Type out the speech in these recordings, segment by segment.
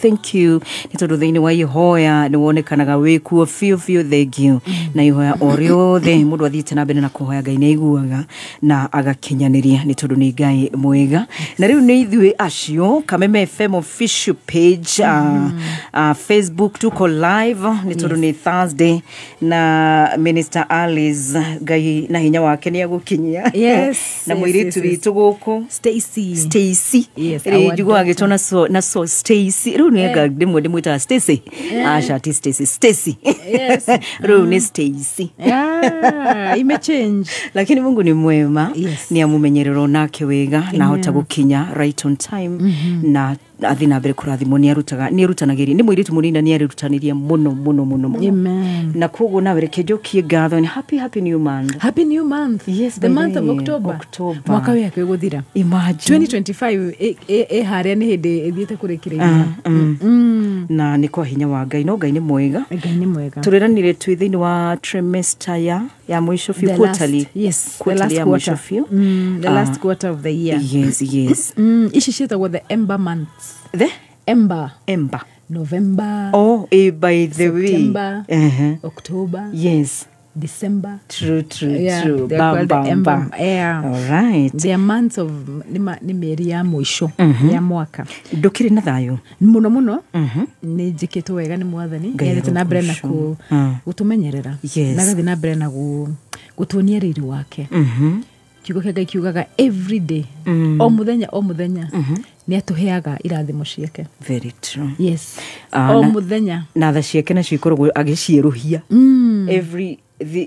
Thank you. Nitondo thini wa ihoya ni wonekanaga wikuo fiu thank you. Na ihoya orio the mundu athite na mbere na kuhoya Ngai ni iguaga na agakinyaniria nitondo ni Ngai mwega. Na riu ni ithui acio Kameme FM official page Facebook tuko live nitondo ni Thursday na Minister Alice Ngai na hinya wake ni agukinyia. Yes. Na mwiritu witu guku Stacy. Yes. Jigwa agitona so Stacy. Nega ndimwe ndimwita Stacy. Asha Stacy. Yes. Rune Stacy. Imechange. Lakini Mungu ni mwema. Yes. Ni amumenyerero nake wega na hota gukinya right on time na athina mbere kurathimo ni arutanagiri ni mwiritu munina ni arutaniria muno. Amen. Na kogo na were kejokie gatho ni happy new month. Happy new month. Yes, the month of October. Mwaka wake guthira. Imagine 2025 haria ni hindi ithiete kurikiria. Na ni kwa hinya wa Ngai no Ngai ni mwega. Ngai ni mwega. Turiranire twi thini wa trimester ya mwisho few quarterly. Yes, the last quarter. The last quarter of the year. Yes. Ishi shita with the ember months. The ember. November. Oh, by the September, way. October. Yes. December. True. They're called the ember. Yeah. All right. They are months of ni meri ya mwisho ya mwaka. Ndukiri na thayo. Muno. Ni jikito wega ni mwathani. Yete na mbere na gutumenyerera. Na gathi na mbere na gutuonia riri wake. Kiugo kega kiugaga every day. O muthenya. Ni atuheaga irathimo ciake. Very true. Yes. O muthenya. Na tha ciake na cikoragwo agicieruhia.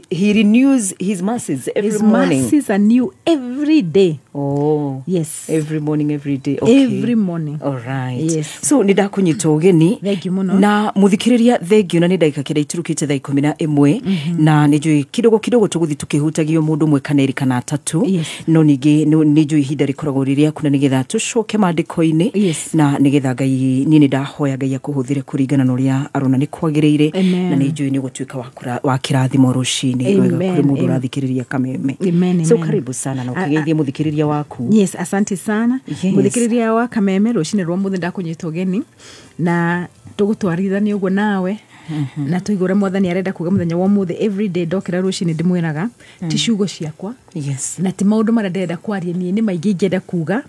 He renews his mercies every morning. His mercies are new every day. Oh. Yes. Every morning, every day. Okay. Every morning. All right. Yes. So, nida kunyita ugeni. Thank you muno. Na muthikiriria thank you na nida ikakira iturukite thaa 11 na nijui kidogo tuguthi tukihutagio mundu mwe kana eri kana atatu. Yes. No ningi nijui ihinda rikoragwo riria kuna nigetha tucoke mandiko-ini. Yes. Na nigetha Ngai nini ndahoya Ngai akuhuthire kuringana na uria arona ni kwagirire na nijui ni gutuika wa kirathimo rushini wega kuri mundu rathikiriria Kameme. Amen. So karibu sana na ukigeithia muthikiriria waku. Yes, asante sana. Yes. Muthikiriria wa Kameme rushini rwa muthi ndakunyita ugeni na tugutwarithania uguo nawe. Na tuigura mwathani arenda kuga muthenya wa muthi every day ndokira rushini ndimwiraga ti ciugo ciakwa. Yes. Na ti maundu mara ndenda kwaria ni maingi ingenda kuga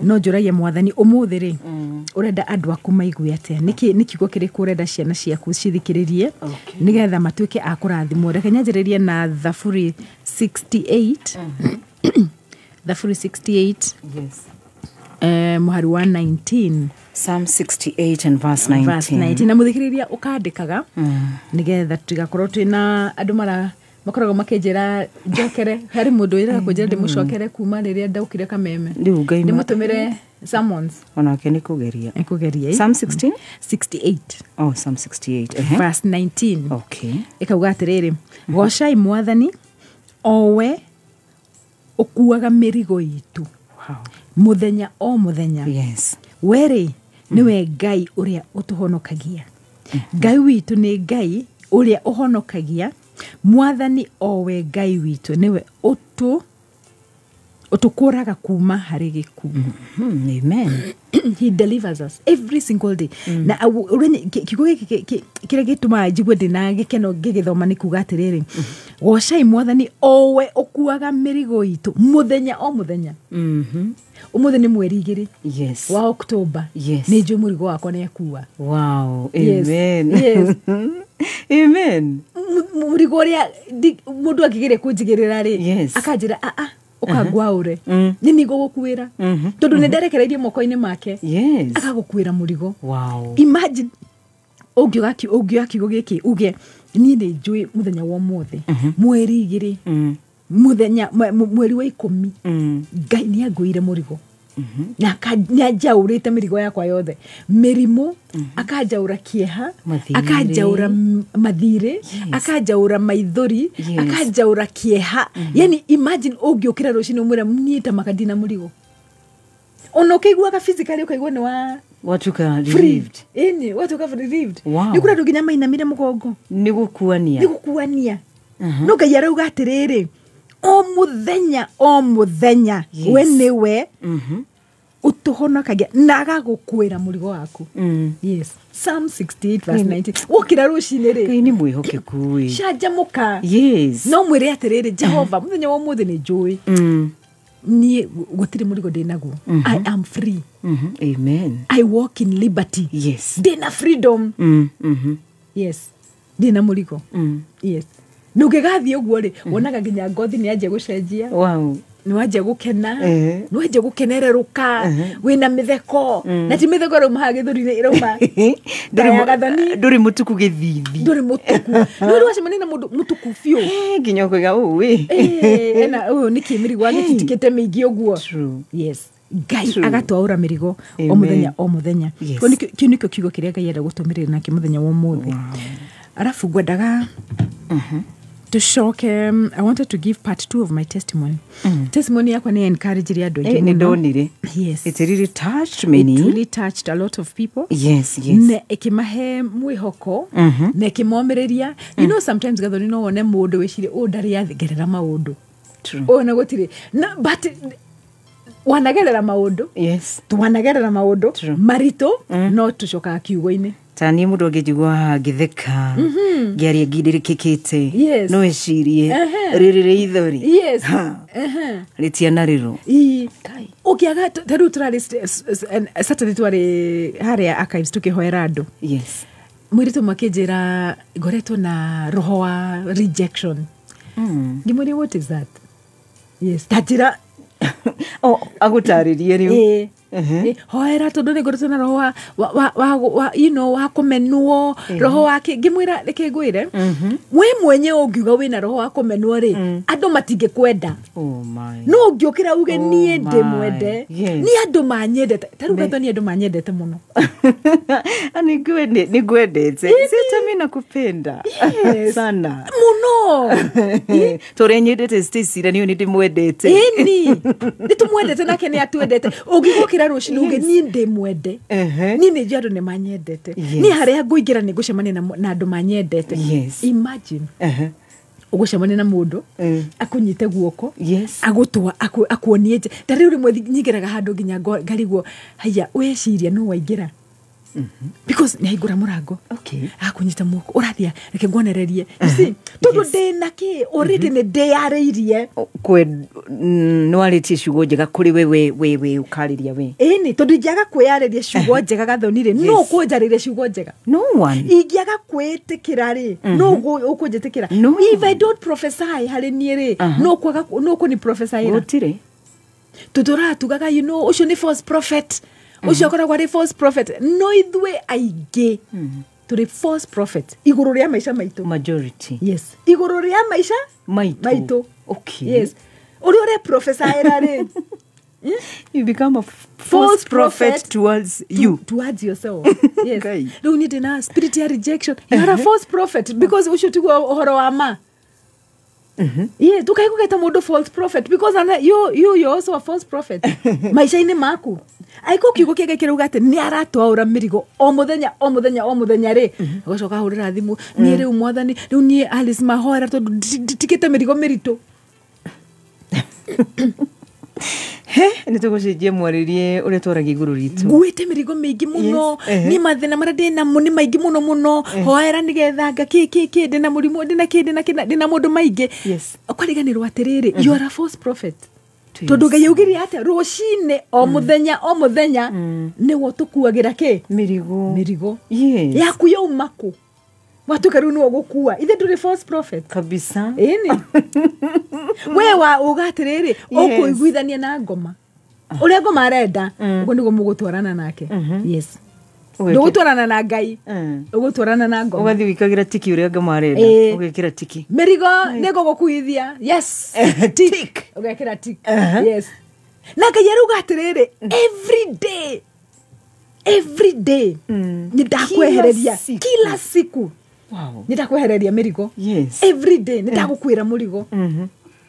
no njuragia mwathani umuthi ri urenda andu aku maigue atia niki kiugo kiriku urenda ciana ciaku cithikiririe nigetha matuike akurathimwo reke nyanjiririe na Zaburi 68 Zaburi 68 Yes. Muhari wa 19 Psalm 68 and verse 19. Na muthikiriria ukandikaga nigetha tigakorwo twina andu makoragwo makenjera njokere hari mundu ira kunjera ndimucokere kuma riria ndaukire Kameme ndimutumire summons onake ni kugeria Psalm 16 68 oh Psalm 68 verse 19 okay ikauga atiriri gocai mwathani owe ukuaga mirigo itu muthenya o muthenya. Yes. Weri niwe Ngai uria utuhonokagia. Ngai witu ni Ngai uria uhonokagia. Mwathani owe Ngai witu niwe utukuraga kuma hari gikuũ. Amen. He delivers us every single day. Na kiugo kire gituma njigwe ndina gikeno ngigithoma ni kuga atiriri gocai mwathani owe ukuaga mirigo itu muthenya o muthenya. Umuthi ni mweri 2 yes wa October. Yes. Ni nju murigo wakwa ni akua. Wow. Amen. Yes. Amen. Murigo ria mundu akigire kunjigirira ri akanjira ukagwaure nini gukuwira tondu ni nderekereirie moko-ini make. Yes. Akagukwira murigo. Wow. Imagine ogioga kiugo giki uge ni njui muthenya wa muthi mweri 2 muthenya mweri wa 10 Ngai ni angwire murigo na akanjaurite mirigo yakwa yothe mirimu akanjaura kieha akanjaura mathire akanjaura maithori akanjaura kieha yani imagine ugiukira rucini umwira mnyita makadina murigo ono kaiguaga physically ukaigua ni watuka relieved watuka relieved. Wow. Nikura ruginya mainamire mugongo ni gukuania no Ngai arauga atiriri o muthenya we niwe utuhonokagia na agagukwira murigo waku. Yes. Psalm 68 verse 19. Wokira rucini ri. Ngai ni mwihokeku wi. Canjamuka. Yes. No mwire atiriri Jehova muthenya wa muthe ni njui. Ni gutiri murigo ndinaguo. I am free. Amen. I walk in liberty. Yes. Ndina freedom. Yes. Ndina murigo. Yes. Nugegathi uguo ri wonaga nginya ngothi ni aje gucenjia. Wow. Nwaje gukena nwaje gukenereruka wina mitheko na ti mitheko ro mahage thurire iroma nduri mutuku githithi nduri mutuku no rwase manina mutuku fio nginya kwiga uwi ena ni kimirigo agitikete mingi uguo. Yes. Ngai agatwaura mirigo o muthenya ko nikyo kiugo kiria Ngai enda gutumirira na kimuthenya wa muthi. Arafu gwendaga to shock I wanted to give part 2 of my testimony. Testimony yakwa ni encourage andu aingi ni ndonire. Yes. It really touched many. It really touched a lot of people. Yes. Ne ikimahe mwihoko na ikimomereria. You know sometimes gathoni no one mundu wicire ndari yathigerera maundu. True. Na gutire na but wanagerera maundu. Yes. Twanagerera maundu marito no tucoka kiugo-ini. Tani mundu angijigwa ngitheka ngiaria ngiririkikite no ecirie ririre ithori. Yes. Ritiana riro kai ukiaga taru turari Saturday twari haria archives tukihoera andu. Yes. Mwirito makijira ngoretwo na roho wa rejection. Ngimwire what is that? Yes. Tajira agutaririe riu hoera tondu ni ngoretwo na roho wa you know wa kumenuo roho wake ngimwira reke ngwire we mwenye ungiuga wina roho wa kumenuo ri andu matinge kwenda. Oh my. No ngiokira uge nie ndimwende ni andu manyendete taruga ni andu manyendete muno ani gwendete sita mimi nakupenda sana muno torenyendete Stacy ni ndimwendete ni tumwendete nake ni atwendete ungigokira rucini uge ni ndimwende ni ni andu ni manyendete ni haria nguingira ni gucemania na andu manyendete. Imagine ugucemania na mundu akunyite guoko agutwa akuonie tari rimwe nyigiraga handu nginya ngarigwo haya weciria no waingira because ni hingura murango akunyita muko urathia reke ngonererie tondu ndina ki already ni ndeyariirie no aritie ciugo njega kuri we ukariria we ni tondu ngiaga kwiyariria ciugo njega gathonire no kunjariria ciugo njega no one ingiaga kwitikira ri no ukunjitikira if I don't prophesy hari nie ri no kuni prophesy gutire tutura tugaga you know ucio ni false prophet ucio koragwa ri false prophet no ithwe aige turi false prophet iguru ria maisha maitu majority. Yes. Iguru ria maisha maitu. Okay. Yes. Uri ore professor ri you become a false prophet towards you towards yourself. Yes. No need na spirit ya rejection. You are a false prophet because ucio tigwa horo wa ma. Yeah, tukaigugeta mundu false prophet because you also a false prophet. Maisha ine maku aiko kiugo kiege kiruga ati ni aratwaura mirigo o muthenya ri gocoka hurira thimu ni riu mwathani riu ni Alice mahoera tondu tikite mirigo mirito ni tugucenjia mwaririe uria twaragia iguru ritu nguite mirigo mingi muno ni mathina maria ndina ni maingi muno hoera nigetha ngaki ndina murimu ndina mundu maingi kwariganirwo atiriri you are a false prophet tondu Ngai augiria ati rucine o muthenya ni wo tukuagira ki mirigo yaku yaumaku watuka riu no gukua ithe nduri false prophet kabisa ni wewa ugatiriri ukuiguithania na ngoma uria ngoma arenda ugo nigo mugutwarana nake. Yes. Ndugutwarana na Ngai ugutwarana na ngoma ugathi wikagira tiki uria ngoma arenda ugekira tiki mirigo nego gukuithia. Yes. Tik ugekira tik. Yes. Na Ngai arugatiriri every day nidakwehereria kila siku. Wow. Nidakwehereria mirigo. Yes. Every day nidagukwira murigo.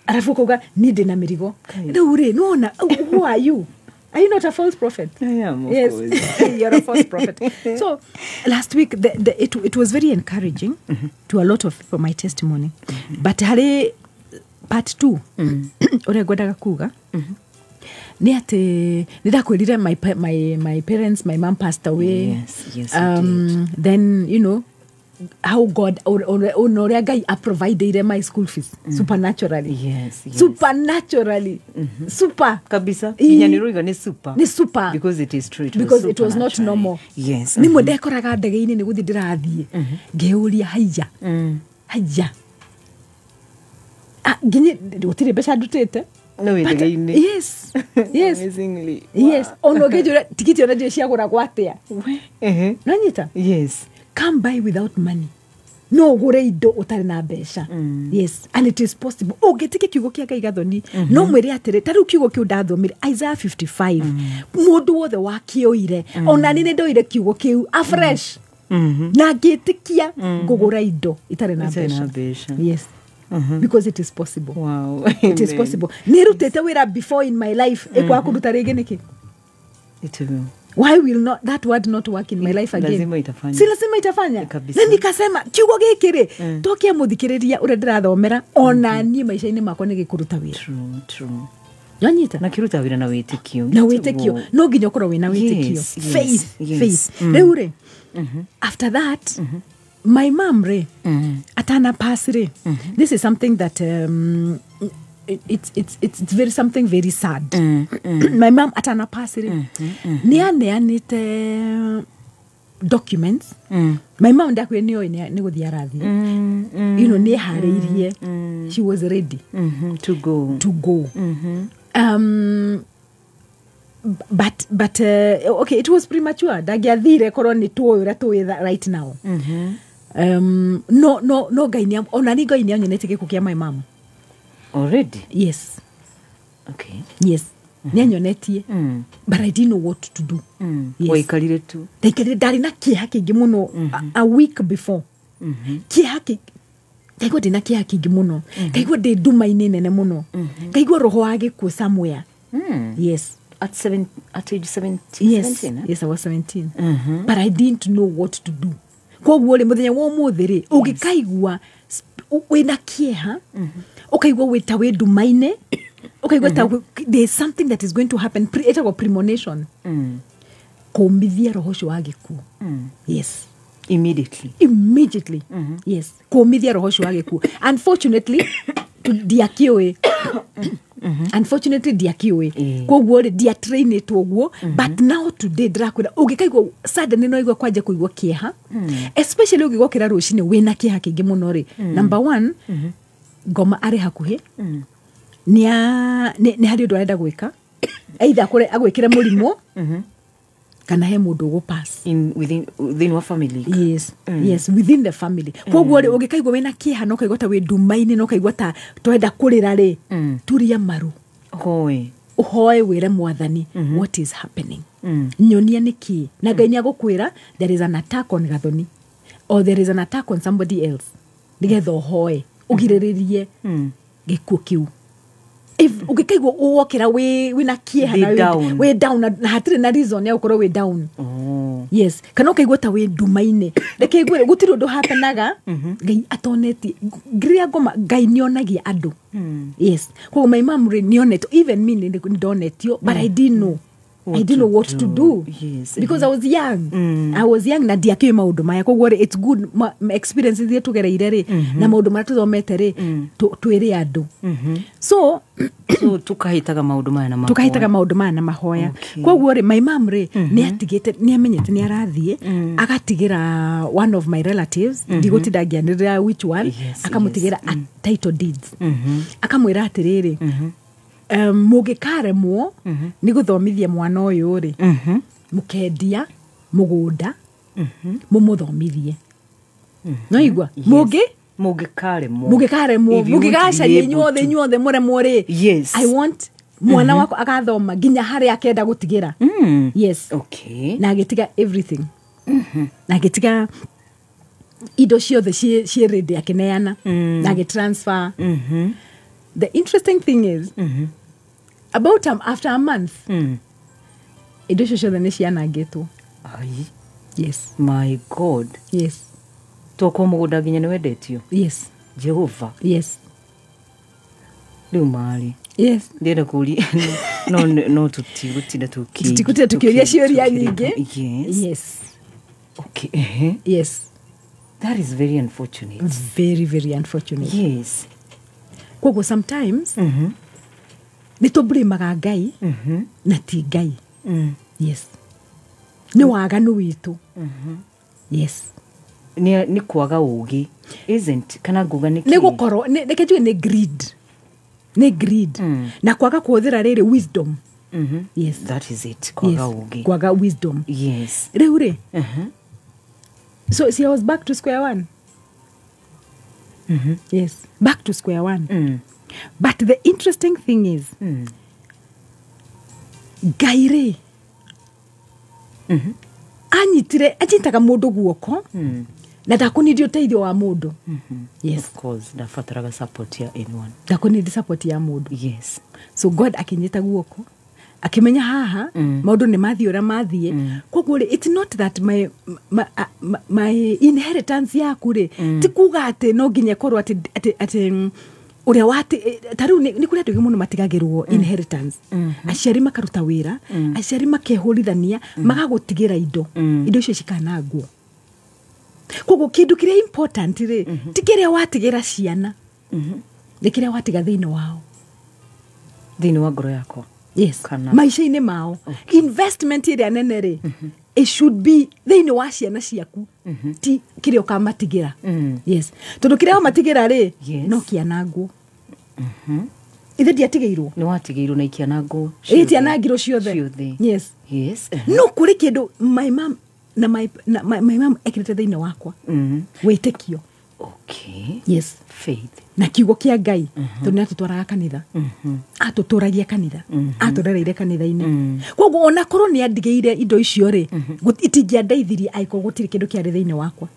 Arafu kuga ninde na mirigo. Riu ri nona who are you? Are you not a false prophet? I am, of yes. course. You're a false prophet. So last week it was very encouraging to a lot of people, my testimony. But hari part 2 uria ngwendaga kuga nĩ atĩ nĩndakwĩrire my parents, my mom passed away. Yes, you did. Then you know how God ũrĩa Ngai aprovideire my school fees supernaturally. Yes. Supernaturally. Super. Kabisa. Kinyanĩrũiga nĩ super. Nĩ super. Because it is true. Because it was not normal. Yes. Nimwe ndekoraga ndege-inĩ nĩ gũthiĩ ndĩrathiĩ. Ngĩũria haiya. Nginya gũtirĩ mbeca ndutĩte. No ndege-inĩ. Yes. Amazingly. Yes. Ono ngĩnjũria tikiti ona ndio ciagũragwo atĩa. Nanyita? Yes. Come by without money. No ũgũre indo ũtarĩ na mbeca. Yes, and it is possible. Ũngĩtĩkia kiugo kĩa Ngai Gathoni, no mwĩre atĩrĩ, ta rĩu kiugo kĩu ndathomire Isaiah 55. Mũndũ wothe wakĩoire, ona niĩ nĩndoire kiugo kĩu afresh. Na ngĩtĩkia ngũgũra indo itarĩ na mbeca. Yes. Because it is possible. Wow. It is possible. Nĩrutĩte wĩra before in my life. Ĩkwa kũruta rĩngĩ nĩkĩ? It will. Why will not that word not work in my life again? Lazima itafanya. Si lazima itafanya. Na nikasema kiugo gĩkĩ rĩ, tokia mũthikĩrĩria ũrĩa ndĩrathomera ona niĩ maica-inĩ makwa nĩ gĩkũruta wĩra. True. Nyanyita. Na kiruta wĩra na wĩtĩkio. Na wĩtĩkio. No nginya ũkorwo wĩna wĩtĩkio. Faith. Rĩu rĩ, after that, my mom rĩ, atana pass rĩ, this is something that it's very something very sad. My mom atana pass rĩ, nĩaneanĩte documents. My mom ndakwĩra nĩ gũthiĩ arathiĩ. You know, nĩharĩirie. She was ready to go. But okay, it was premature. Ndangĩathire korwo nĩ tuoĩ ũrĩa tuoĩ right now. No Ngai ona ni Ngai nĩanyonete gĩkuũ kĩa my mom. Already? Yes. Okay. Yes. Nĩanyonetie. But I didn't know what to do. Yes. Waikarire tu. Ndaikarire ndarĩ na kĩeha kĩingĩ mũno a week before. Kĩeha ngaigua ndĩ na kĩeha kĩingĩ mũno. Ngaigua ndĩ nduma-inĩ nene mũno. Ngaigua roho wa gĩkuũ somewhere. Yes. At age 17? Yes. 17, Yes, I was 17. But I didn't know what to do. Koguo rĩ mũthenya wa ũmũthĩ rĩ, ũngĩkaigua wĩna kĩeha, ũkaigua wĩta wĩ nduma-inĩ, ũkaigua ta there is something that is going to happen, etagwo premonition. Kũmithia roho ũcio wa gĩkuũ. Yes. Immediately. Yes. Kũmithia roho ũcio wa gĩkuũ. Unfortunately, ndiakĩũĩ. Unfortunately ndiakĩũĩ. Koguo rĩ ndiatrainĩtwo ũguo, but now today ndĩrakwĩra ũngĩkaigua suddenly no igua kwanja kũigua kĩeha, especially ũngĩgokĩra rũcinĩ wĩna kĩeha kĩingĩ mũno rĩ. Number one, ngoma arĩ hakuhĩ, nĩ harĩ ũndũ arenda gwĩka, either agwĩkĩre mũrimũ kana he mũndũ ũgũpass within our family. Yes, within the family. Koguo rĩ ũngĩkaigua wĩna kĩeha no kaigua ta wĩ nduma-inĩ, no kaigua ta twenda kũrĩra rĩ, turia maru ũhoe wĩre Mwathani what is happening. Nyonia nĩkĩ, na Ngai nĩagũkwĩra there is an attack on Gathoni or there is an attack on somebody else, nĩgetha ũhoe ũgirĩrĩrie gĩkuũ kĩu. If ũngĩkaigua ũwokĩra wĩna kĩeha na wĩ down na hatirĩ na reason ya gũkorwo wĩ down. Yes, kana ũkaigua ta wĩ nduma-inĩ, reke igwĩre gũtirĩ ũndũ hapenaga, Ngai atonetie. Ngĩrĩa ngoma Ngai nĩonagia andũ. Yes, koguo my mom nĩonetio, even me nĩndonetio, but I didn't know. I didn't know what to do. Yes, because I was young. I was young na ndiakĩũĩ maũndũ maya. Koguo it's good experience iria tugereire rĩ, na maũndũ marĩa tuthomete rĩ, twĩre andũ. So tukahitaga maũndũ maya na mahoya. Koguo rĩ my mom rĩ nĩatigĩte, nĩamenyete nĩarathiĩ, agatigĩra one of my relatives, ndigũtinda ngĩanĩrĩra which one, akamũtigĩra a title deeds. Akamwĩra atĩrĩrĩ, mũngĩkaremwo nĩ gũthomithia mwana ũyũ rĩ, mũkendia mũgũnda mũmũthomithie. No igua mũngĩkaremwo mũngĩgacaria inyuothe mũremwo rĩ, I want mwana wako agathoma nginya harĩa akenda gũtigĩra. Yes. Na agĩtiga everything. Na agĩtiga indo ciothe ciĩ ready akĩneana na agĩtransfer. The interesting thing is, about after a month, indo icio ciothe nĩ cianangĩtwo. Yes. My God. Yes. Toko mũgũnda nginya nĩwendetio. Yes. Jehova. Yes. Rĩu marĩ. Yes. Ndĩrenda kũũria no tutigutida tukiuria ciuria nyingi. Yes. Okay. Yes. That is very unfortunate. Very, very unfortunate. Yes. Koguo sometimes nitubrimaga Ngai na ti Ngai. Yes. Ni waganu witu. Yes. Ni kwaga ugi. Isn't kana nguga ni gukoro nekejwe ni greed. Na kwaga kuhũthĩra rĩrĩ wisdom. Yes, that is it. Kwaga ugi. Kwaga wisdom. Yes. Rĩu so see, I was back to square one. Yes, back to square one. But the interesting thing is Ngai anyitaga mũndũ guoko na ndakũnidi ũteithio wa mũndũ. Yes, of course, ndabataraga support ya anyone. Ndakũnidi support ya mũndũ. Yes. So God akinyita guoko akimenya haha maũndũ nĩ mathiĩ ũrĩa mathiĩ. Koguo it's not that my inheritance yaku ti kuga atĩ no nginya korwo atĩ uria wati taru ni kuri andu muno matigagirwo inheritance. Aciari makaruta wira, aciari makehurithania, magagutigira indo icio cikanagwo. Koguo kindu kiria important ti kiria watigira ciana, ni kiria watiga thiini wao, thiini wa ngoro yako. Yes, maisha-inĩ mao. Investment iria nene it should be thiini wa ciana ciaku, ti kiria ukamatigira. Yes, tondu kiria umatigira no kianangwo. Ithe ndiatigirwo. Ni watigiirwo na ikianangwo. Itianangirwo ciothe. Yes. Yes. No kuri kindu my mom na my mom ekirite thiini wakwa. Witikio. Okay. Yes. Faith. Na kiugo kia Ngai tondu atutwaraga kanitha. Atuturagia kanitha. Aturereire kanitha-ini. Koguo ona korwo ni andigeire indo icio itingiandeithirie aiko gutiri kindu kiari thiini wakwa.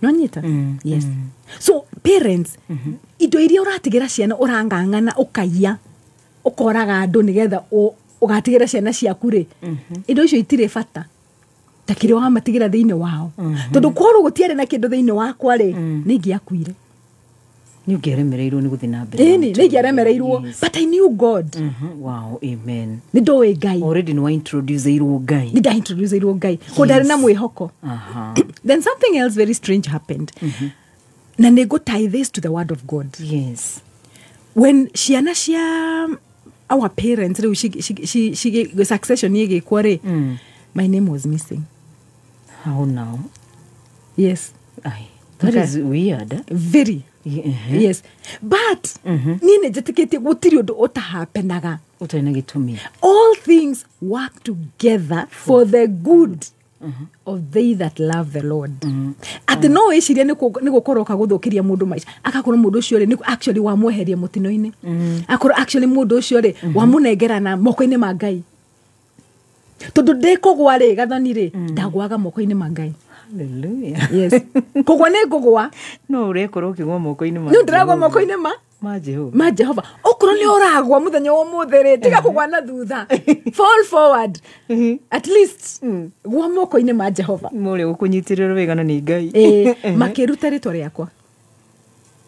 No nyita? Yes. So parents, indo iria uratigira ciana urangangana ukaiya ukoraga andu nigetha ugatigira ciana ciaku indo icio itire bata ta kiria wamatigira thiini wao. Tondu korwo gutiare na kindu thiini wakwa ningiakuire. Ni ungeremereirwo ni guthi na mbere. Ni ngeremereirwo, but I knew God. Wow, amen. Ni ndoe Ngai. Already no introduce irwo Ngai. Ni introduce irwo Ngai. Ko ndari na mwihoko. Then something else very strange happened. Na nego tie this to the word of God. Yes. When ciana cia our parents she succession yege kware, my name was missing. How now? Yes. That is weird. Very. Yes. But nine jetikete gutiri undu utahapenaga. Utaina gitumi. All things work together for the good of they that love the Lord. Ati no eciria ni gukorwo kaguthukiria mundu maisha. Akakorwo mundu ucio ni actually wa mweheria mutino-ini. Akorwo actually mundu ucio wa munengerana moko-ini ma Ngai. Tondu ndekogwa gathoni ndagwaga moko-ini ma Ngai. Hallelujah. Yes. Kogwa ne gogwa. No urekoro kigwa moko-ini ma. No ndiragwa moko-ini ma Jehova. Ma Jehova. Okoro ni uragwa muthenya wa muthere tiga kugwa na thutha. Fall forward. At least gwa moko-ini ma Jehova. Mure ukunyitirira wegana ni Ngai. Makiruta ritwa riakwa.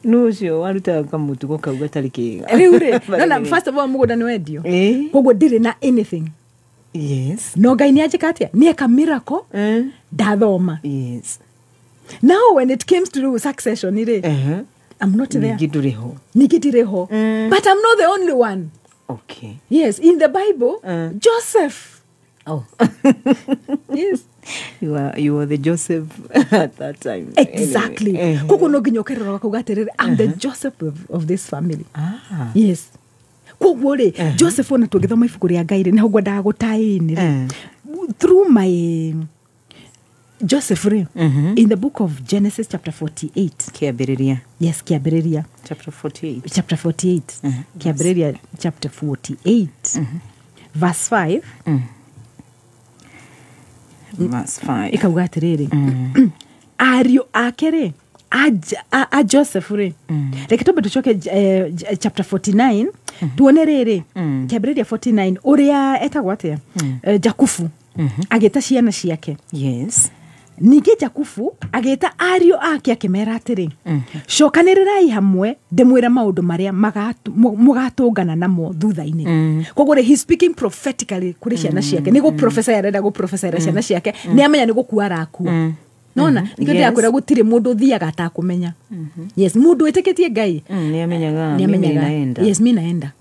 No cio waruta kamutugo kauga tariki. Riure. Na first of all mugunda ni wendio. Kogwa ndire na anything. Yes. No Ngai ni ajikatia ni eka miracle. Dathoma. Yes. Now when it comes to succession I'm not there. Nigidireho. But I'm not the only one. Okay. Yes, in the Bible, Joseph. Oh. Yes. You were the Joseph at that time. Exactly. Kuko no ginyokerero kugaterere I'm the Joseph of this family. Yes. Kuko Joseph ona tugithoma ibuku ria Ngai ni hogwa ndagutaini through my Joseph in the book of Genesis chapter 48. Kiambiriria. Yes, Kiambiriria. Chapter 48. Chapter 48. Kiambiriria chapter 48. Verse 5. Verse 5. Ikauga atiriri. Ariũ ake a Joseph Reke tumbe tucoke chapter 49. Tuone riri. Kiambiriria 49. Uria etagwo atia? Jakubu. Ageta ciana ciake. Yes. ningĩ Jakubu agĩta ariũ ake akĩmera atĩrĩ cokanĩrĩrai hamwe ndĩmwĩre maũndũ marĩa mũgatũngana namo thutha-inĩ. Koguo he speaking prophetically kũrĩ ciana ciake, nĩ gũprofesa arenda gũprofesera ciana ciake, nĩ amenya nĩ gũkua arakua. Nona nĩkĩo ndĩrakwĩra gũtirĩ mũndũ ũthiaga atakũmenya. Yes, mũndũ wĩtĩkĩtie Ngai nĩ amenyaga yes, mimi naenda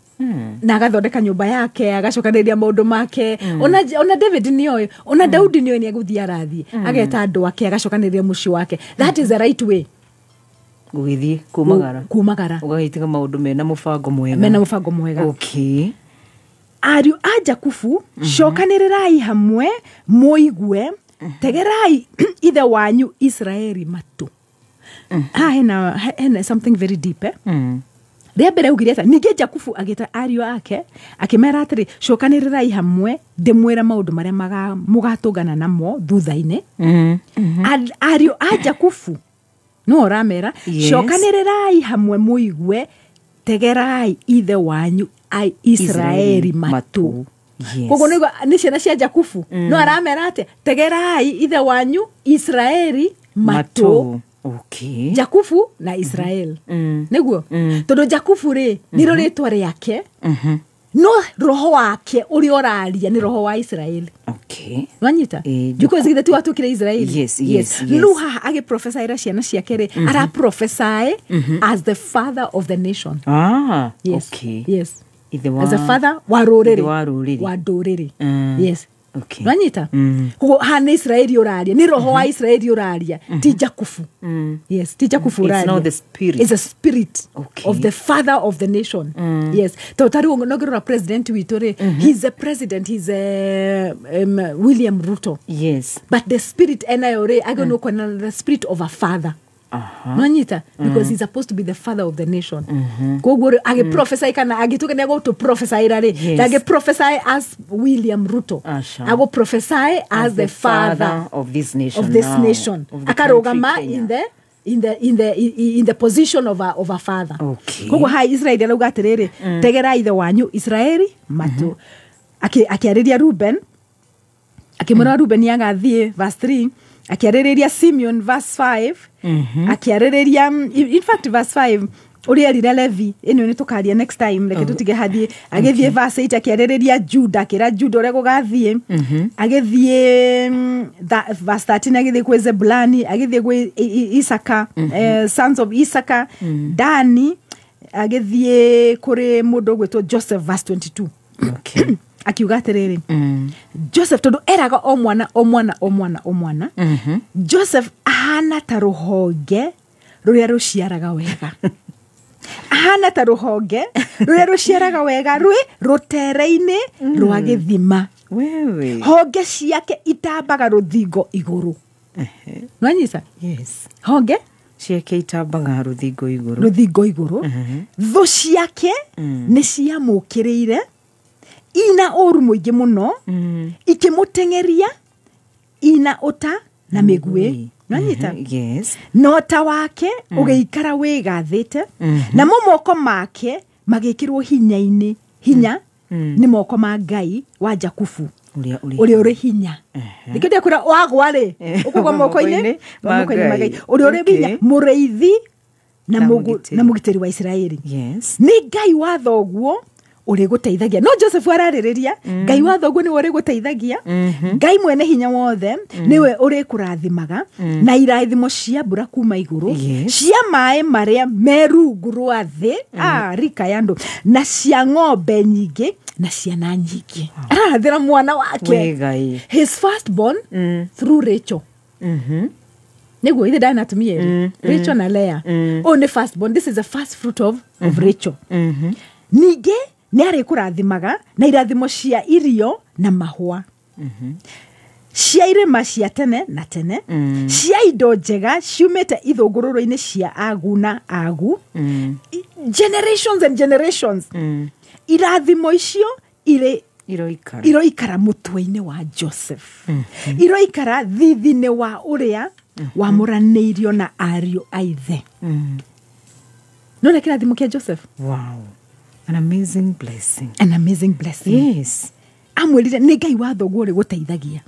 na agathondeka nyũmba yake, agacokanĩrĩria maũndũ make. Ona David nĩoĩ, ona Daudi nĩoĩ nĩ egũthiĩ arathiĩ, ageta andũ ake, agacokanĩrĩria mũciĩ wake. That is the right way. Gũgĩthiĩ kumagara ũgagĩtiga maũndũ mena mũbango mwega. Okay. Ariũ a Jakubu cokanĩrĩrai hamwe mũigue, tegerai ithe wanyu Israeli matũ. Hena something very deep. Rĩa mbere ugire ata ningĩ Jakubu agĩta ariũ ake akĩmera atĩrĩ cokanĩrĩrai hamwe ndĩmwĩra maũndũ marĩa mũgatũngana namo thutha-inĩ. Ariũ a Jakubu no ũramera cokanĩrĩrai hamwe mũigue, tegerai ithe wanyu Israeli matũ. Koguo nĩ ciana cia Jakubu no aramera atĩ tegerai ithe wanyu Israeli matũ. Okay. Jakubu na Israel. Nĩguo tondũ Jakubu rĩ nĩ rĩtwa rĩake, no roho wake ũrĩa ũraria nĩ roho wa Israeli. Okay. Wanyita juko zigithe tu atukire Israeli. Yes. Luha age prophesy ciana ciake rĩ ara prophesy as the father of the nation. Yes. Okay. Yes. As a father wa rũrĩrĩ wa ndũrĩrĩ. Yes. Okay. Wanyita koguo hana Israeli ũraria nĩ roho wa Israeli ũraria, ti Jakubu. Yes, ti Jakubu ũraria. It's not the spirit. It's a spirit of the father of the nation. Yes. Totari ngorora president witũ rĩ, he's the president, he's William Ruto. Yes. But the spirit enayo rĩ agono kuna the spirit of a father. Nanyita because he's supposed to be the father of the nation. Koguo age prophesy kana agituka ne go to prophesy rari, age prophesy as William Ruto. Ago prophesy as the father of this nation. Akarogama in the position of a father. Okay. Koguo hai Israeli arauga atiriri tegera ithe wanyu Israeli matũ. Akiarĩria Ruben akimwĩra Ruben yagathie verse 3, akiarĩrĩria Simeon verse 5, akiarĩrĩria in fact verse 5 ũrĩa rira Levi ĩno nĩ tukaria next time reke tutige hathie, agĩthie verse 8 akiarĩrĩria Juda, kĩra Juda ũrĩa gũgathiĩ, agĩthie verse 13 agĩthie kwĩ Zebulani, agĩthie kwĩ Isaka, sons of Isaka, Dani, agĩthie kũrĩ mũndũ gwĩtwo Joseph verse 22. Okay. Akiuga atĩrĩrĩ Joseph tondũ eraga o mwana Joseph ahana ta rũhonge rũrĩa rũciaraga wega. Ahana ta rũhonge rũrĩa rũciaraga wega rwĩ rũtere-inĩ rwa gĩthima. Honge ciake itambaga rũthingo igũrũ. Nwanyisa? Yes. Honge ciake itambaga rũthingo igũrũ. Thũ ciake nĩ ciamũkĩrĩire ina oru mũingĩ mũno, ikĩmũtengeria ina ũta na mĩguĩ. Nanyita? Yes. Nota wake ũgĩikara wĩgathĩte, na moko make magĩkĩrwo hinya-inĩ. Hinya nĩ moko ma Ngai wa Jakubu ũrĩa ũrĩ hinya. Nĩkĩo kwĩra wagwa rĩ ũkũgwa moko-inĩ ma Ngai ũrĩa ũrĩ hinya, mũrĩithi na mũgitĩri wa Israeli. Yes. Nĩ Ngai wa thoguo uri guteithagia. No Joseph ararĩrĩria Ngai wa thoguo ni uri guteithagia. Ngai mwene hinya wothe niwe uri kurathimaga na irathimo cia mbura kuma iguru, cia maĩ marĩa merungu rwa thĩ, rika ya andũ, na cia ng'ombe nyingĩ na ciana nyingĩ. Arathĩra mwana wake, his firstborn through Rachel. Nĩguo ithe ndanatumia Rachel na Leah. Only firstborn. This is the first fruit of Rachel. Ningĩ nĩ arĩ kũrathimaga na irathimo cia irio na mahũa, cia irĩma cia tene na tene, cia indo njega ciumĩte ithũngũrũro-inĩ cia agu na agu, generations and generations. Irathimo icio iroikara mũtwe-inĩ wa Joseph, iroikara thithi-inĩ wa ũrĩa wamũranĩirio na ariũ a ithe. Nona kĩrathimo kĩa Joseph. Wow. An amazing blessing. An amazing blessing. Yes. Amwĩrire nĩ Ngai wa thoguo ũrĩ gũteithagia.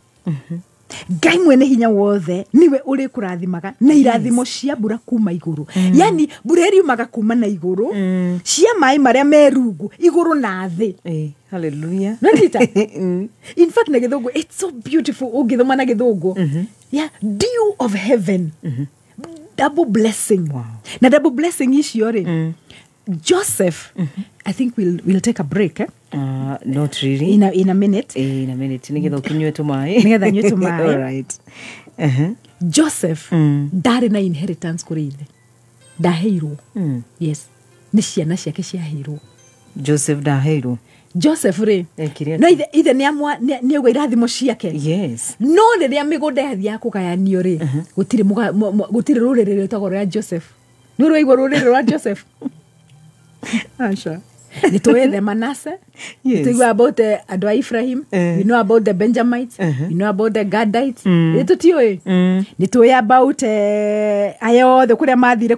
Ngai mwene hinya wothe niwe uri kurathimaga na irathimo cia mbura kuma iguru. Yani mbura iriumaga kuma na iguru cia mai maria merungu iguru na thi. Hallelujah. Nandita. In fact na githungu it's so beautiful ugithoma na githungu. Yeah, dew of heaven. Double blessing. Wow. Na double blessing icio ri. Joseph, I think we'll take a break. Not really. In a minute. In a minute. Nigetha kinywe tumai. Nigetha nywe tumai. All right. Joseph, ndari na inheritance kuri ithe. Ndaheirwo. Yes. Ni ciana ciake ciaheirwo. Joseph ndaheirwo. Joseph ri. No ithe ni agwa irathimo ciake. Yes. No riria migunda yathia kugayanio ri. Gutire rurere rwetagwo rwa Joseph. Ni rwaigwa rurere rwa Joseph. Asha. Nitoe the Manasseh. Yes. We know about the Adwa Ephraim. We know about the Benjamites. We know about the Gadites. Nitutioe. Nitoe about ayo the kuria mathia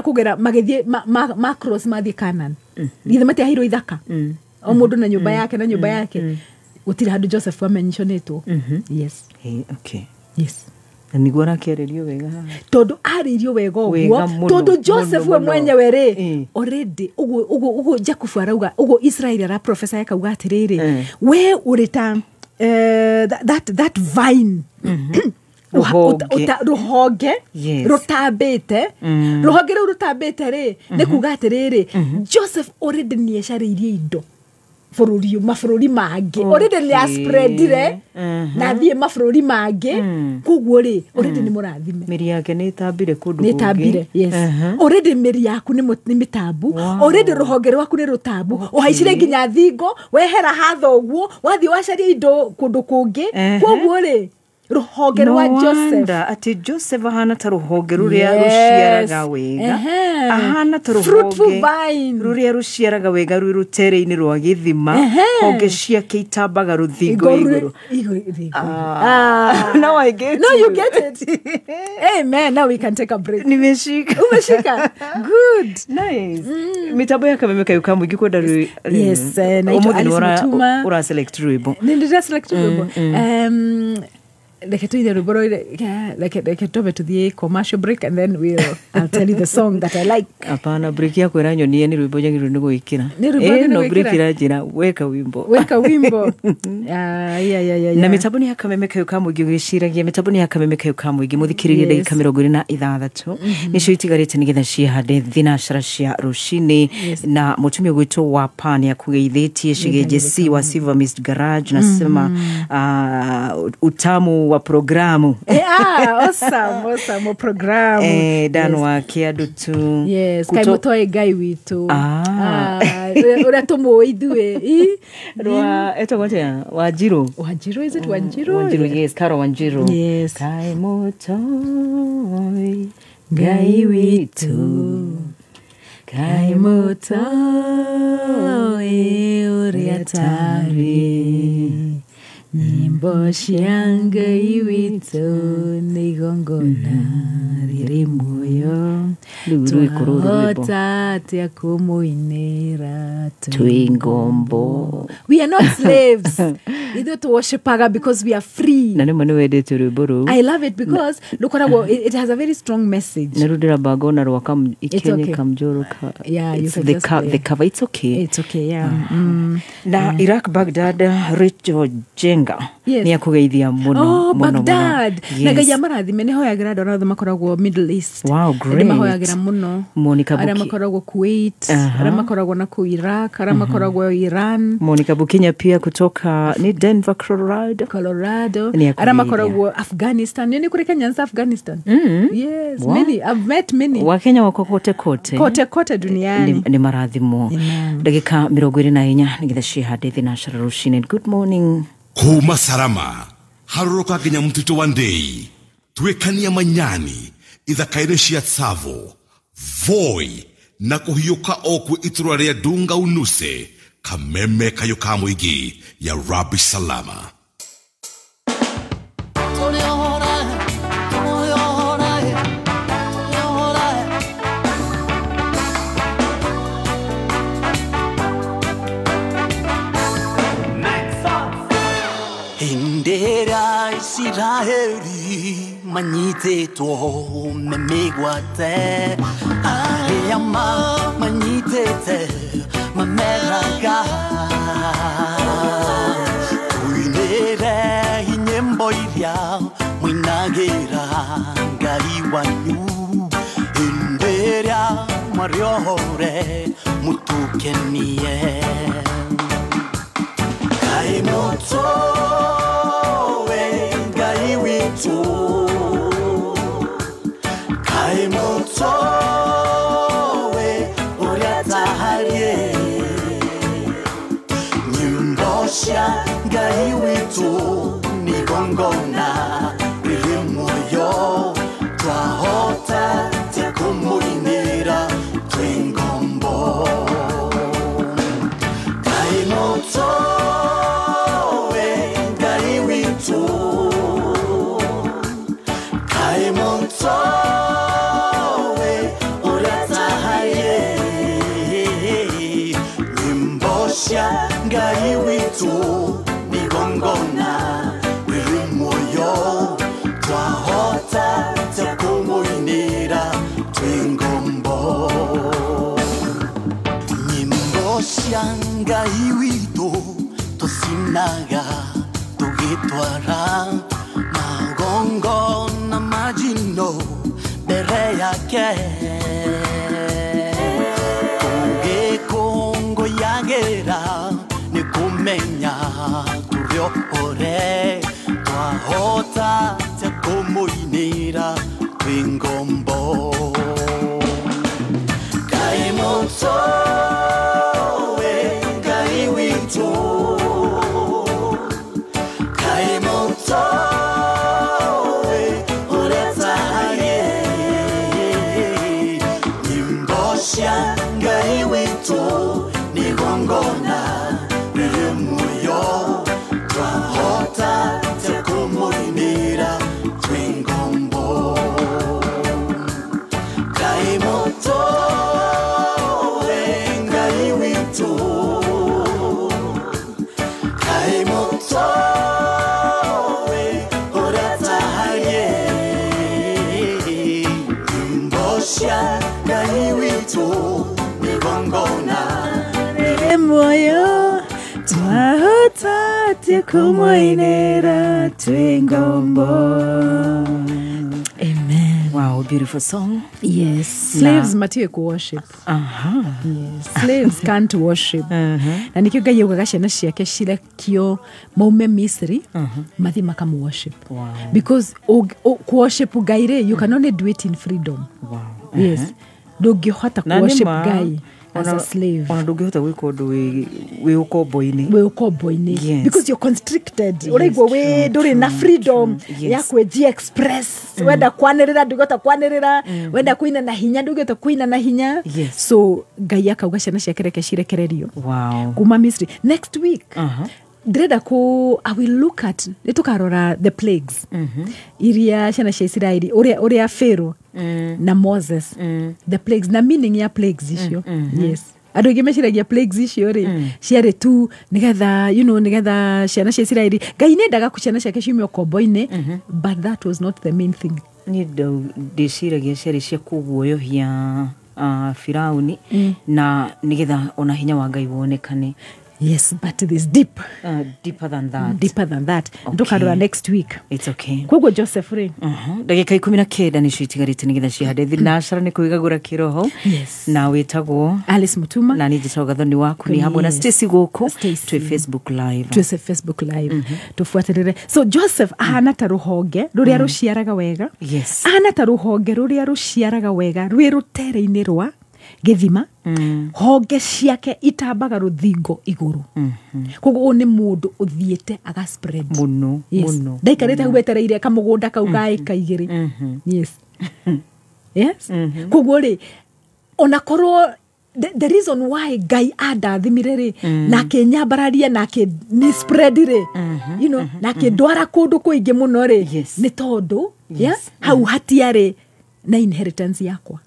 kugera magithie macros mathie Canaan. Ithe mati ahiro ithaka. O mundu na nyumba yake gutire handu Joseph amentionetwo. Yes. Hey, okay. Yes. Niguo rakiarerio wega tondu aririo wega uguo tondu Joseph we mwenyewe ri already ugu Jacob arauga ugu Israel ara professor yakauga atiriri we urita that vine ruhonge rutambite ruhonge rutambite ri ni kuga atiriri Joseph already ni esharirie indo mafururi mangi already ni spreadire na thie mafururi mangi kuguo ri already ni murathime miri yake ni tambire kundu ni tambire yes already miri yaku ni mitambu already ruhonge rwaku ni rutambu uhaicire nginya thingo wehera hatho guo wathi wacaria indo kundu kungi kuguo ri ruhonge rwa Joseph ati Joseph ahana ta ruhonge ruria ruciaraga wega ahana ta ruhonge ruria ruciaraga wega ruri rutere-ini rwa githima honge ciake itambaga ruthingo iguru. Now I get no you get it. Amen. Now we can take a break. Nimeshika umeshika good nice mitambo ya kamemeka yukamugi kwenda yes na ito alisema ura select rwimbo nindira select rwimbo like to either like to the commercial break and then I'll tell you the song that I like. Apana break yako iranyonia ni rwimbo nyagiru ni gwikira no break irajira weka wimbo yeah na mitaboni ya kamemeka yukamugi gishiragia mitaboni ya kamemeka yukamugi muthikiririe dakika 26 nicio itigarite nigetha ciehande thinashara cia rucini na mutumia gwitwo wa Pan ya kugeithitie shigeje si wa Silver Mist Garage nasema utamu wa programu awesome programu dano wa kiadu tu yes kai mutoe gai witu ura tomo idue rwa etogote Wanjiru is it Wanjiru yes Karo Wanjiru yes kai mutoe gai witu kai mutoe uriatari nyimbo cia Ngai witũ nĩ igongona rĩrĩ muoyo twahota atĩa kũmũinĩra twĩ ngombo. We are not slaves. Ithuĩ tũworshipaga because we are free. Na nĩmwe nĩwendete rwĩmbo rũu. I love it because lukoragwo it has a very strong message. Na rũndĩra bagona rwa ikenye kamjoro ka. Yeah, you can the cover it's okay. It's okay, yeah. Na Iraq Baghdad Rachel Jenga ni akugeithia muno Baghdad na Ngai amarathime ni hoyagira andũ arĩa makoragwo Middle East. Wow, great. Ni mahoyagira muno Monica Buki arĩa makoragwo Kuwait arĩa makoragwo na ku Iraq arĩa makoragwo Iran. Monica Bukinya pia kutoka ni Denver Colorado arĩa makoragwo Afghanistan ni kuri Kenya Afghanistan. Yes, wow. I've met many Wakenya wako kote duniani ni marathimo. Dakika 24 nigetha ciehande thinashara rucini. Good morning. Kuma Sarama haruroka nginya mutito wa Ndei twekania manyani ithakaire cia Tsavo Voi na kuhiuka okwe itura ria Dunga Unuse kameme kayo kamuigi ya Rabbi Salama. taheri manyiteto memegwate Ariama manyitete mameraga Uinere hinyembo iria mwinagira ngai wanyu Inderia mariore mutukenie Kai moto ngai witu Kai moto uria taharie Nyimbo cia ngai witu ni gongona riri moyo twahota te kumuinira twingombo Kai moto ngai witu Kai moto uria taharie Nyimbo cia ngai witu ni gongona riri moyo twahota te kumuinira twingombo Nyimbo cia ngai witu tosinaga tugitwara magongo na majino mbere yake Kongo yagera ni kumenya turiohore twahota te kumuinira twingombo Kai moto ngai witu Kai moto uria taharie Nyimbo cia ngai witu ni gongona riri moyo twahota te kumuinira twingombo Kai moto ngai witu Kai moto uria taharie Nyimbo cia ngai witu ni gongona riri moyo twahota te kumuinira twingombo. Amen. Wow, beautiful song. Yes. Slaves matiwe ku worship. Yes. Slaves can't worship. Na nikio Ngai yugaga ciana ciake cirekio maume Misri mathi makamu worship. Wow. Because ku worship Ngai you can only do it in freedom. Wow. Yes. Ndungihota ku worship Ngai as a slave. Ona ndungihota gwika undu wi ukombo-ini. We ukombo-ini. Yes. Because you're constricted. Uraigwa we nduri na freedom ya kweji express. Wenda kwanirira ndugota kwanirira, wenda kuina na hinya ndugota kuina na hinya. Yes. So Ngai akauga ciana ciake cirekererio. Wow. Kuma Misri. Next week. Ndreda ko I will look at nitukarora the plagues. Iria ciana cia Israeli uria Pharaoh na Moses. The plagues na meaning ya plagues icio. Yes. Andu ingi meciragia plagues icio ri ciare tu nigetha nigetha ciana cia Israeli Ngai nendaga ku ciana ciake ciumio kombo-ini but that was not the main thing. Ni ndiciragia ciari cia kuguoyohia Firauni na nigetha ona hinya wa Ngai wonekane. Yes, but it is deep. Deeper than that. Deeper than that. Okay. Ndukarora next week. It's okay. Kwoguo Joseph Ray. Ndagika 19 nicio itigarite nigetha cihande thinacara ni kuigagura kiroho. Yes. Na witagwo Alice Mutuma. Na ni njicauga thoni waku ni hamwe na Stacy guku twi Facebook live. Twi Facebook live. Tufuatirire. So Joseph ahana ta ruhonge ruria ruciaraga wega. Yes. Ahana ta ruhonge ruria ruciaraga wega rwi rutere-ini rwa githima. Honge ciake itambaga ruthingo iguru. Koguo ni mundu uthiete aga spread. Muno. Ndaikarite hau wetereire kamugunda kau gaika igiri. Yes. Yes. Koguo ri onakorwo the reason why Ngai andathimire ri nake nyambararia nake ni spread ri nake ndwara kundu kuingi muno ri ni tondu hau hatiari na inheritance yakwa.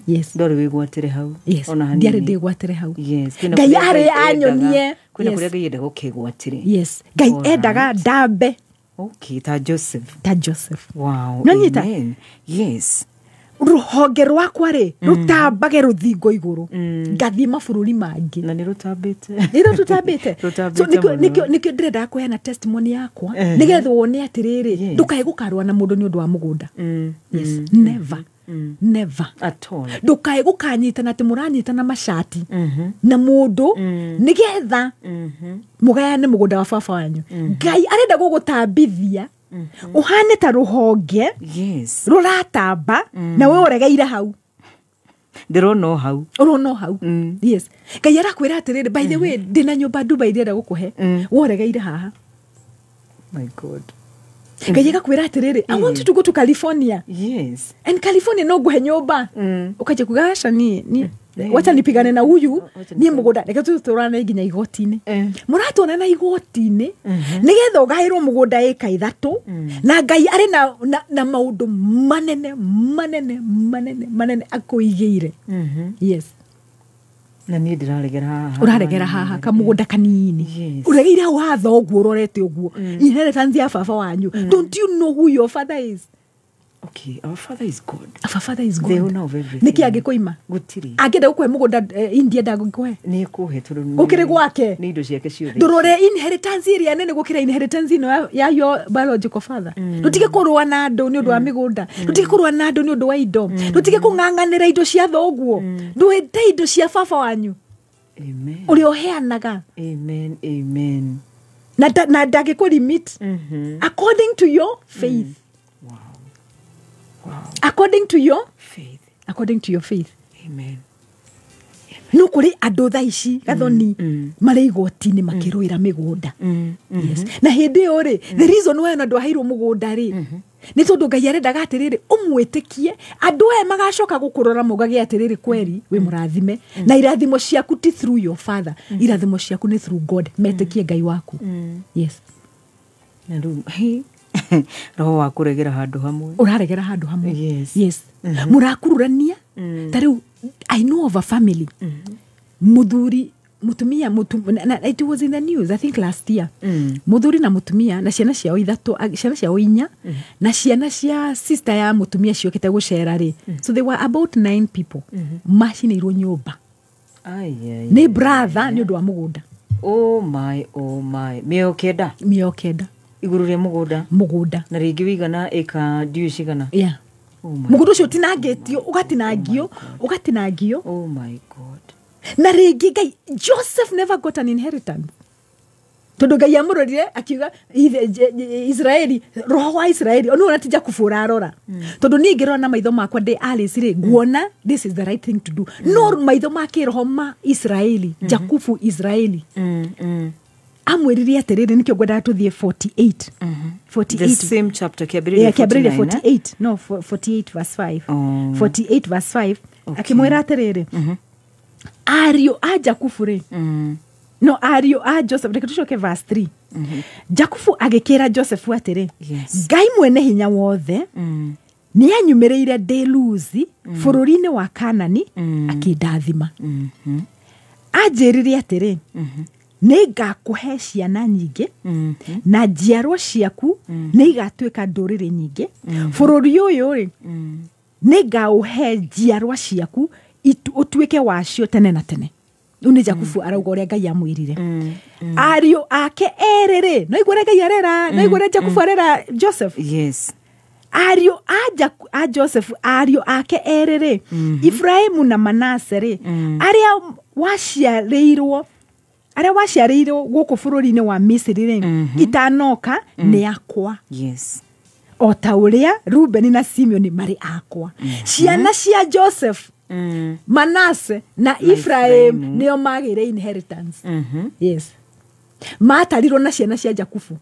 Yes. Ndori wigwatire hau. Yes. Ona hanini. Ndiari ndigwatire hau. Yes. Ngai ari anyonie. Kwina kuria Ngai enda gukigwatire. Yes. Ngai endaga ndambe Okay, ta Joseph. Wow. Nonyita? Amen. Yes. Ruhonge rwakwa rĩ rutambage ruthingo iguru ngathie mabũrũri mangĩ Na nĩ rũtambĩte. nĩro tutambĩte Rũtambĩte mũno. nikio ndĩrenda kũheana testimony yakwa nĩgetha wone atĩrĩrĩ ndũkae gũkarũa na mũndũ nĩ ũndũ wa mũgũnda. Yes, never At all. ndũkae gũkanyitana atĩ mũranyitana macati na mũndũ nĩgetha mũgayane mũgũnda wa baba wanyu. Ngai arenda gũgũtambithia uhane ta rũhonge Yes. ruratamba na we ũregeire hau. Ndĩrona hau. Ũrona hau. Yes. Ngai arakwĩra atĩrĩrĩ, by the way ndĩna nyũmba Dubai ndĩrenda gũkũhe woregeire haha. My God. Ngai agakwĩra atĩrĩrĩ, I want you to go to California. Yes. And California no nguhe nyũmba. Ukaje kugasha ni wacha nipigane na huyu ni mũgũnda reke tũtũrane nginya igoti-inĩ. Mũratũona na igoti-inĩ nĩgetha ũgaĩrwo mũgũnda ĩka 3 na Ngai arĩ na maũndũ manene akũigĩire. Yes. Na niĩ ndĩraregera haha. Ũraregera haha kamũgũnda kanini. Yes. Ũregeire watho ũguo ũrorete ũguo. Inheritance ya baba wanyu. Don't you know who your father is? Okay, our father is God. Our father is God. The owner of everything. Nĩkĩ angĩkũima? Gũtirĩ. Angĩenda gũkũhe mũgũnda India ndagũkũhe. Nĩ kũhe tondũ Ũkĩrĩ gwake. Nĩ indo ciake ciothe. Ndũrore inheritance ĩrĩa nene gũkĩra inheritance ĩno ya your biological father. Ndũtige kũrũa na andũ nĩ ũndũ wa mĩgũnda. Ndũtige kũrũa na andũ nĩ ũndũ wa indo. Ndũtige kũng'ang'anĩra indo cia thoguo. Ndwĩte indo cia baba wanyu. Amen. Ũrĩa ũheanaga. Amen. Na ndagĩkũlimit. According to your faith. Wow. According to your Faith. According to your faith. Amen. No kũrĩ andũ thaa ici gathoni marĩ igoti-inĩ makĩrũĩra mĩgũnda. Yes. Na hĩndĩ ĩyo rĩ the reason why andũ aheirwo mũgũnda rĩ nĩ tondũ Ngai arendaga atĩrĩrĩ ũmwĩtĩkie andũ aya magacoka gũkũrora maugage atĩrĩrĩ kweri wĩ mũrathime na irathimo ciaku ti through your father, irathimo ciaku nĩ through God. Metĩkie Ngai waku. Yes. Na rĩu roho wa kũregera handũ hamwe. Ũraregera handũ hamwe. Yes. Yes. Mũrakururania. Ta rĩu I know of a family. Muthuri mutumia it was in the news I think last year. Muthuri na mutumia na ciana ciao 3, ciana ciao 4 na ciana cia sister ya mutumia ciokete gũcera rĩ. So they were about 9 people. Macinĩirwo nyũmba. Nĩ brother nĩ ũndũ wa mũgũnda. Oh my. Mĩo kenda. Igũrũ rĩa mũgũnda. Na rĩngĩ wĩigana ĩka ndiũ cigana. Yeah. Mũgũnda ũcio ũgatinangio. Oh my God. Na rĩngĩ Ngai Joseph never got an inheritance. Tondũ Ngai amũrorire akiuga Israeli, roho wa Israeli onu ona ti Jakubu ũrarora. Tondũ niĩ ngĩrora na maitho makwa ndĩ Alice rĩ nguona this is the right thing to do. No maitho make roho ma Israeli, Jakubu Israeli. Amwĩrire atĩrĩrĩ nĩkĩo ngwendaga tũthiĩ 48. 48. The same chapter kĩambĩrĩria 48. No, 48 verse 5. 48 verse 5. Akĩmwĩra atĩrĩrĩ ariũ a Jakubu rĩ. No ariũ a Joseph reke tucoke verse 3. Jakubu agĩkĩra Joseph atĩrĩ Ngai mwene hinya wothe nĩ anyumĩrĩire ndĩ Luzi bũrũri-inĩ wa Kanani akĩndathima. Anjĩrire atĩrĩ nĩ ngakũhe ciana nyingĩ na njiarwa ciaku nĩ igatuĩka ndũrĩrĩ nyingĩ. Bũrũri ũyũ rĩ nĩ ngaũhe njiarwa ciaku ũtuĩke wacio tene na tene. Rĩu nĩ Jakubu arauga ũrĩa Ngai amwĩrire. Ariũ ake erĩ rĩ no igũre Ngai arera no igũre Jakubu arera Joseph. Yes. Ariũ a Joseph ariũ ake erĩ rĩ Ifraimu na Manase rĩ arĩa waciarĩirwo gũkũ bũrũri-inĩ wa Misiri rĩ itanoka nĩ akwa. Yes. O ta ũrĩa Rubeni na Simeoni marĩ akwa. Ciana cia Joseph Manase na Ephraim nĩo magĩire inheritance. Yes. Matarirwo na ciana cia Jakubu.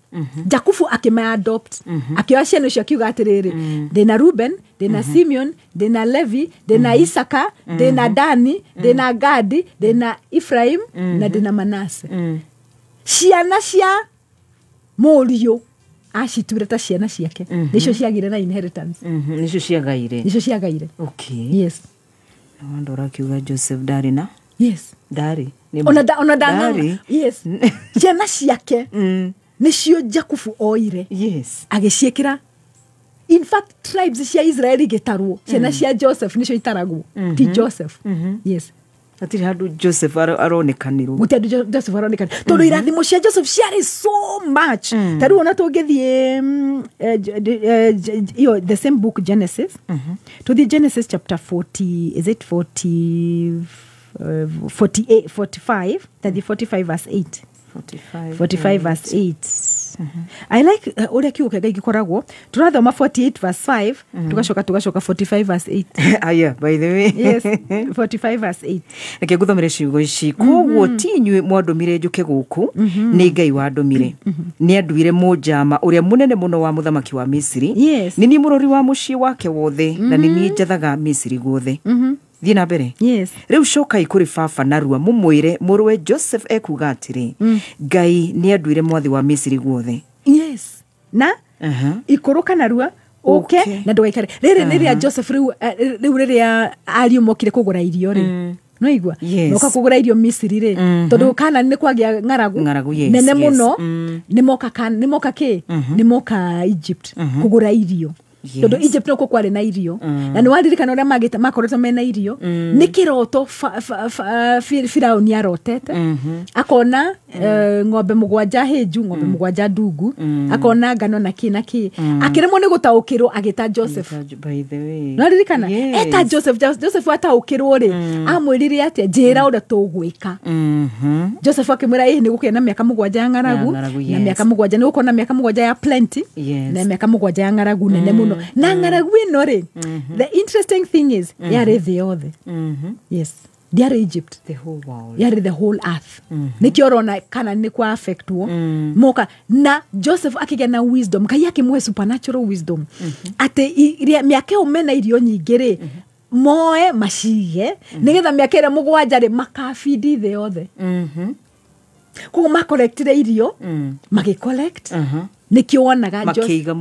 Jakubu akĩma-adopt. Akĩoya ciana icio akiuga atĩrĩrĩ ndĩna Ruben, ndĩna Simeon, ndĩna Levi, ndĩna Isaka, ndĩna Dani, ndĩna Gadi, ndĩna Ephraim na ndĩna Manase. Ciana cia mũriũ acituire ta ciana ciake. Nĩcio ciagire na inheritance. Nĩcio ciagaire. Okay. Yes. Wanda ũrakiuga Joseph ndarĩ na? Yes. Ndarĩ. Ona dana. Yes. Ciana ciake. nicio Jakubu oire Yes. agiciekera. In fact, tribes cia Israeli gitarwo ciana cia Joseph nicio itaragwo ti Joseph. Yes. Atiri handu Joseph aronekanirwo. Guti andu Joseph aronekana tondu irathimo cia Joseph ciarĩ so much. Taru ona tungithie the same book Genesis. To the Genesis chapter 40, is it 40 48 45, that the 45 verse 8. 45 verse 8. I like uria kiuke gai gikoragwo turathoma 48 verse 5 tugacoka 45 verse 8. Aya, by the way. Yes, 45 verse 8. Reke nguthomere ciugo ici koguo tinywe mwandomire njuke guku ni Ngai wandomire ni anduire Mujama uria munene muno wa muthamaki wa Misiri. Yes. Ni murori wa mucii wake wothe na ni njathaga Misiri guothe. Thiĩ na mbere. Yes. Rĩu cokai kũrĩ baba narua mũmwĩre mũrũwe Joseph ekuga atĩrĩ Ngai nĩ anduire mwathi wa Misiri guothe. Yes. Na ikũrũka narua oke na ndũgaikare. Rĩrĩ nĩ rĩa Joseph rĩu rĩrĩa ariũ mokire kũgũra irio rĩ. No igua. Moka kũgũra irio Misiri rĩ. Tondũ kana nĩ kwagĩa ng'aragu. Nene mũno nĩ moka kĩ? Nĩ moka Egypt kũgũra irio. Tondu Egypt noko kwari na irio na ni waririkana uria magita makoretwo mena irio ni kiroto Firauni arotete akona ng'ombe mugwanja hĩnju ng'ombe mugwanja ndungu akona ngano na ki akiremwo ni gutaukirwo agita Joseph. By the way, waririkana eta Joseph ataukirwo ri amwirire atia njira uria tugwika. Joseph akimwira ni gukia na miaka mugwanja ya ng'aragu na miaka mugwanja ni gukona miaka mugwanja ya plenty na miaka mugwanja ya ng'aragu nene muno na ng'aragu ino ri. The interesting thing is yari the other. Yes, yari Egypt, the whole world, yari the whole earth. Nikiorona kana ni kwa affect wo moka na Joseph akigĩa na wisdom Ngai akimwe supernatural wisdom ate miaka umena irio nyingĩ ri moe macige nigetha miaka ĩrĩa mũgwanja ri makafidi the other. Kuo makolectire irio magicollect nikio wonaga makeiga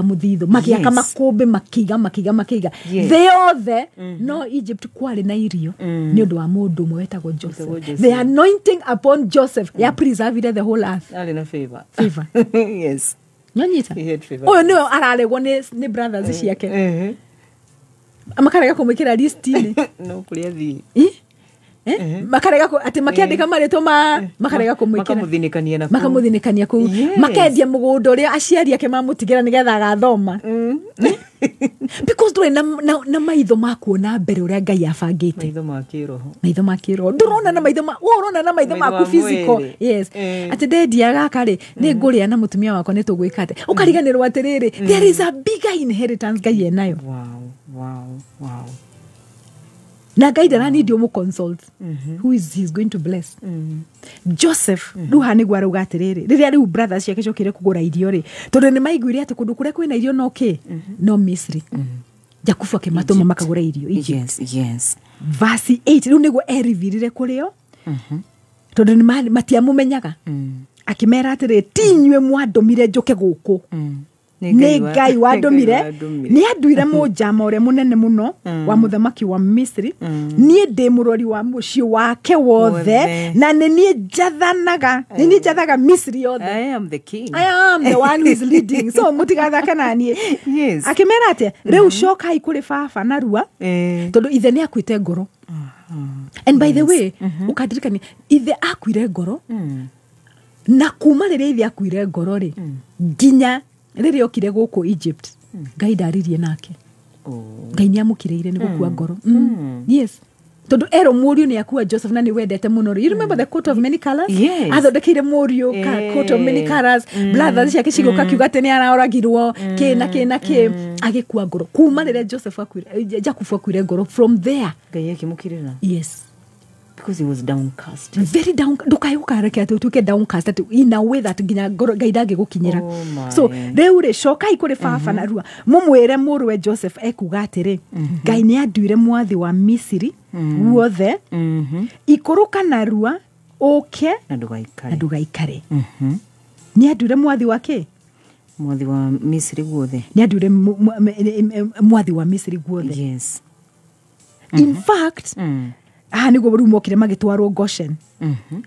muthitho magiaka makumbi makiga they othe no Egypt kwari na irio ni undu wa mundu umwe wetagwo Joseph. The anointing upon Joseph ya preserved the whole earth. Ali na favor. Yes, nyonyita he had favor. Oyo niwe araregwo ni brothers ciake makarega kumwikira list ni no kuria thi makarega ati makiandika maritwa makarega kumwikira makamuthinikania ku makendia mugunda uria aciari ake mamutigira nigetha agathoma because ndure na maitho makuona mbere uria Ngai abangite maitho makiroho ndurona na maitho urona na maitho maku physical. Yes, ati ndendia gaka ri ni nguria na mutumia wako ni tugwikate ukariganirwo atiriri there is a bigger inheritance Ngai enayo. Wow. Na Ngai ndaranidio mu consult who is he's going to bless. Joseph ruha ni gwaruga atiriri riria riu brothers ciake cokire kugura irio ri tondu ni maiguire ati kundu kuria kwina irio no ki no Misri. Jakubu akimatuma makagura irio. Yes. Verse 8 riu niguo erivirire kurio tondu ni matiamumenyaga akimera atiri tinywe mwandomire njuke guku ni Ngai wandomire ni anduire Mujama uria munene muno wa muthamaki wa Misri ni ndi murori wa mucii wake wothe na ni njathanaga Misri yothe. I am the king, I am the one who is leading. So mutigathaka nani. Yes, akimera atia riu cokai kuri baba narua tondu ithe ni akuite ngoro. And by the way ukadirikani ithe akuire ngoro na kuma riria ithe akuire ngoro ri nginya riria okire guku Egypt Ngai ndaririe nake. Ngai ni amukireire ni gukua ngoro. Yes, tondu ero muriu ni akua Joseph na ni wendete muno. You remember the coat of many colors? Yes, athondekeire muriu coat of many colors. Brothers ciake cigoka kiuga tene aroragirwo kina agikua ngoro kuma riria Joseph akuire Jakubu akuire ngoro. From there Ngai akimukirira. Yes, because he was downcast, very down. Ndukaiukareke ati utuke downcast ati in a way that nginya Ngai ndangigukinyira. So reu ri cokai kuri baba narua mumwire muruwe Joseph ekuga atiri Ngai ni anduire mwathi wa Misiri wothe ikuruka narua oke na ndugaikare. Ni anduire mwathi wake mwathi wa Misiri guothe ni anduire mwathi wa Misiri guothe. Yes, in fact niguo rĩu mokire magĩtwarwo Goshen.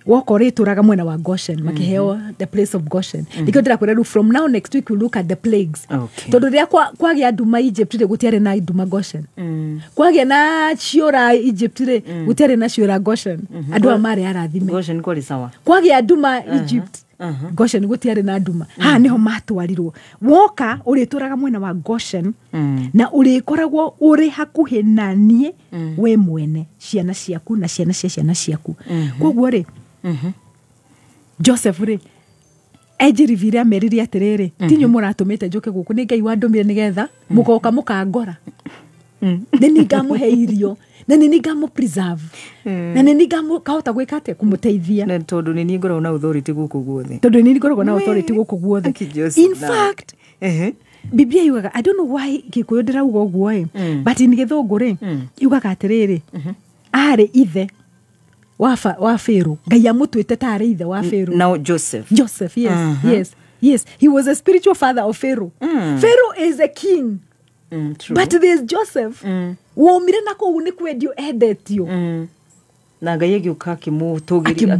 Woko rĩtũraga mwena wa Goshen makĩheo the place of Goshen. Nikĩo ndĩrakwĩra rĩu from now next week we'll look at the plagues. Tondũ rĩrĩa kwagĩa nduma Egypt rĩ gũtiarĩ na nduma Goshen. Kwagĩa na ciũra Egypt rĩ gũtiarĩ na ciũra Goshen. Andũ a marĩ arathime. Goshen kwari sawa. Kwagĩa nduma Egypt Goshen gũtiarĩ na nduma. Niho matwarirwo. Woka ũrĩtũraga mwena wa Goshen na ũrĩkoragwo ũrĩ hakuhĩ na niĩ we mwene ciana ciaku na ciana cia ciana ciaku. Koguo rĩ Joseph rĩ ejirivire ameriria atĩrĩrĩ tinyo mũratũmĩte njoke gũkũ nĩ Ngai wandũmire nĩgetha mũgoka mũkangora. Nĩ ngamũhe irio na nĩ ngamũ-preserve na nĩ ngamũkahota gwĩka atĩa kũmũteithia. Na tondũ nĩ niĩ ngoragwo na authority gũkũ guothe. Tondũ nĩ niĩ ngoragwo na authority gũkũ guothe. In fact Biblia yugaga I don't know why Gĩkũyũ ndĩrauga ũguo but in Gĩthũngũ rĩ yugaga atĩrĩrĩ arĩ ithe wa Pharaoh. Ngai amũtuĩte ta arĩ ithe wa Pharaoh. Now Joseph, yes, he was a spiritual father of Pharaoh. Pharaoh is a king. True. But there's Joseph. Womire na kũu nĩ kwendio endetio. Na Ngai agĩũka akĩmũtũgĩria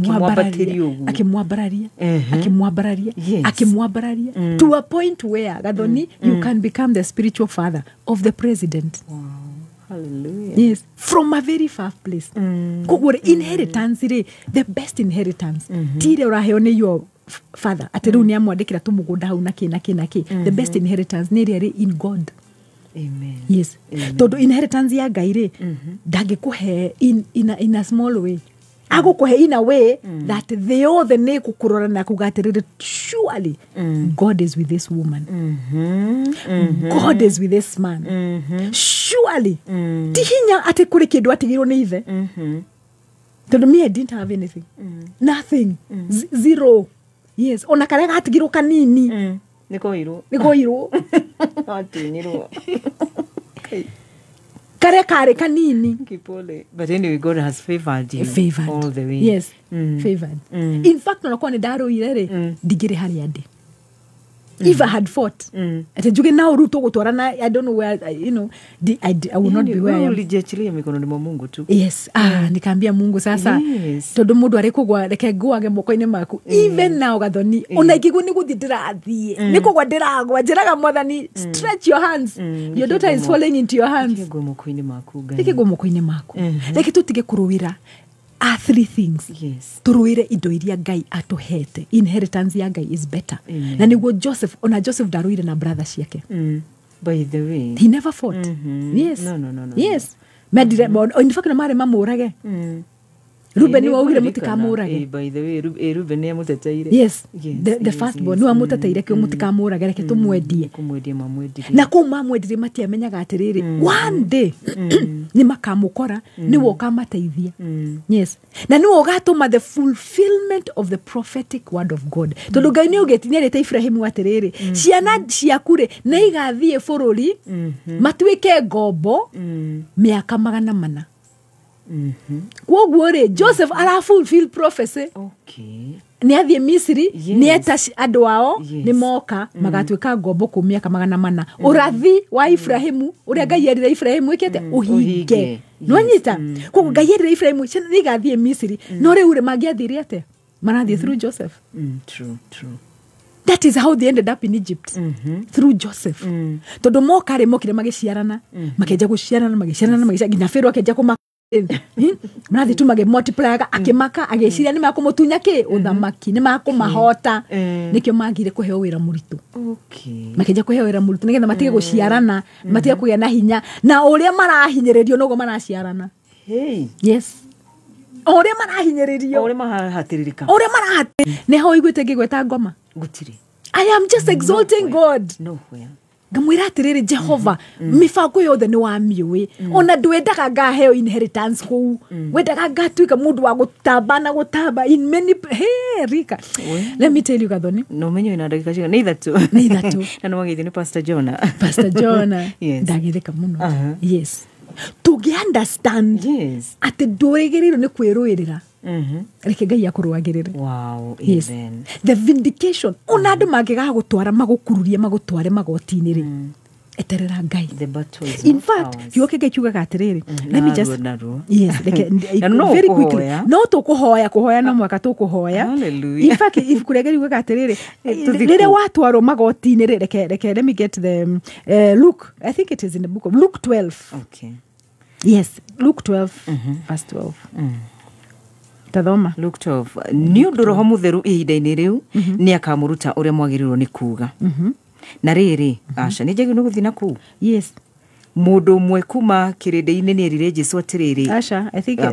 akĩmwambararia to a point where Gathoni you can become the spiritual father of the president. Wow. Hallelujah. Yes, from a very far place. Koguo inheritance rĩ the best inheritance. Tire ũraheo nĩ your father atĩ rĩu nĩ amwandĩkĩra tũmũgũnda hau na kĩ. The best inheritance nĩ ĩrĩa in God. Amen. Yes. Todo inheritance ya Ngai rĩ ndangĩkũhe in a small way. Agũkũhe in a way that they all the nĩ gũkũrora na kugatirĩrĩ surely God is with this woman. God is with this man. Surely. Ti hinya atĩ kũrĩ kĩndũ atigĩrwo nĩ ithe. Tondũ me I didn't have anything. Nothing. Zero. Yes. Ona karĩa gatigĩrwo kanini. Nĩkoirwo. Atinirwo. Karĩa karĩ kanini. But anyway, God has favored you all the way. Yes, favored. In fact, nakuwa nĩ ndarũire rĩ ndigĩrĩ harĩa ndĩ. If I had fought, ati njuge na uruto gutwarana, I don't know where, I will not be where I am. Ulijiachilia mikononi mwa Mungu tu. Yes, nikaambia Mungu sasa. Tondu mundu ari kugwa reke nguage moko-ini maku. Even now Gathoni, ona ikigu ni guthi ndirathie. Ni kugwa ndiragwa, njiraga Mwathani, stretch your hands. Your daughter is falling into your hands. Ikigwa moko-ini maku. Ikigwa moko-ini maku. Reke tutige kuruwira. Are three things. Yes. Turuire indo iria Ngai atuhete. Inheritance ya Ngai is better. Na niguo Joseph ndaruire na brother ciake. By the way, he never fought. Yes. No. Yes. Medire in fact na mare mamurage. Ruben ni waugire mutikamurage. By the way, Ruben ni amuteteire. Yes. The first born ni amuteteire kio mutikamurage reke tumwendie. Kumwendie mamwendire. Na ko mamwendire matiamenyaga atiriri. One day ni makamukora ni woka mateithia. Yes. Na ni wogatuma the fulfillment of the prophetic word of God. Tondu Ngai ni ugetinia rete Ibrahimu atiriri. Ciana ciakure na igathie bururi matuike ngombo miaka 400. Koguo rĩ Joseph ara fulfill prophecy. Okay. Ni athie Misiri ni eta andu ao ni moka magatuika ngombo ku miaka 400. Urathi wa Ibrahimu uria Ngai yerire Ibrahimu ikete uhinge. No nyita koguo Ngai yerire Ibrahimu ni gathie Misiri no riu ri magiathire ate marathie through Joseph. True. That is how they ended up in Egypt. Through Joseph. Tondu moka ri mokire magiciarana makenja guciarana nginya Pharaoh akenja kuma marathi tu multiply akimaka ageciria ni makumutunya ki uthamaki ni makumahota nikio magire kuheo wira muritu. Okay. Makenja kuheo wira muritu nigetha matige guciarana matige kugia na hinya na uria marahinyiririo nogo maraciarana. Hey. Yes. Uria marahinyiririo uria mahatiririka ni ho igwite ngigweta ngoma gutiri. I am just exalting God. Nowhere. Ngamwira atiriri Jehova mifango yothe ni wa miui ona ndwendaga ngaheo inheritance kuu wendaga ngatuika mundu wa gutamba in many rika. Let me tell you Gathoni no menyo ina ndagika ciga neither two na no wagithi ni Pastor Jonah yes ndagithika muno. Yes to understand ati ndũrĩgĩrĩirwo nĩ kwĩrũĩrĩra reke Ngai akũrũagĩrĩre. Wow. Yes. Amen. The vindication ona andũ mangĩgaga gũtwara magũkururie magũtware magoti-inĩ rĩ eterera Ngai. The battle is In not fact, ours. kiugo kege kiugaga atiriri. Let me just yes, no very quickly. kuhoya. No tukuhoya no mwaka tukuhoya. Hallelujah. In fact, if kurege kiugaga atiriri, Tuthiku. rere watwaro magoti-inĩ reke let me get the Luke. I think it is in the book of Luke 12. Okay. Yes, Luke 12 verse 12. Tathoma. Luke 12. Ni undu roho mutheru ihinda-inĩ riu ni akamuruta uria mwagirirwo ni kuga. Na riri, aca ni njagi no guthi na ku. Yes. Mundu umwe kuma kirinde-inĩ ni erire Jesu atiriri. Asha, I think it's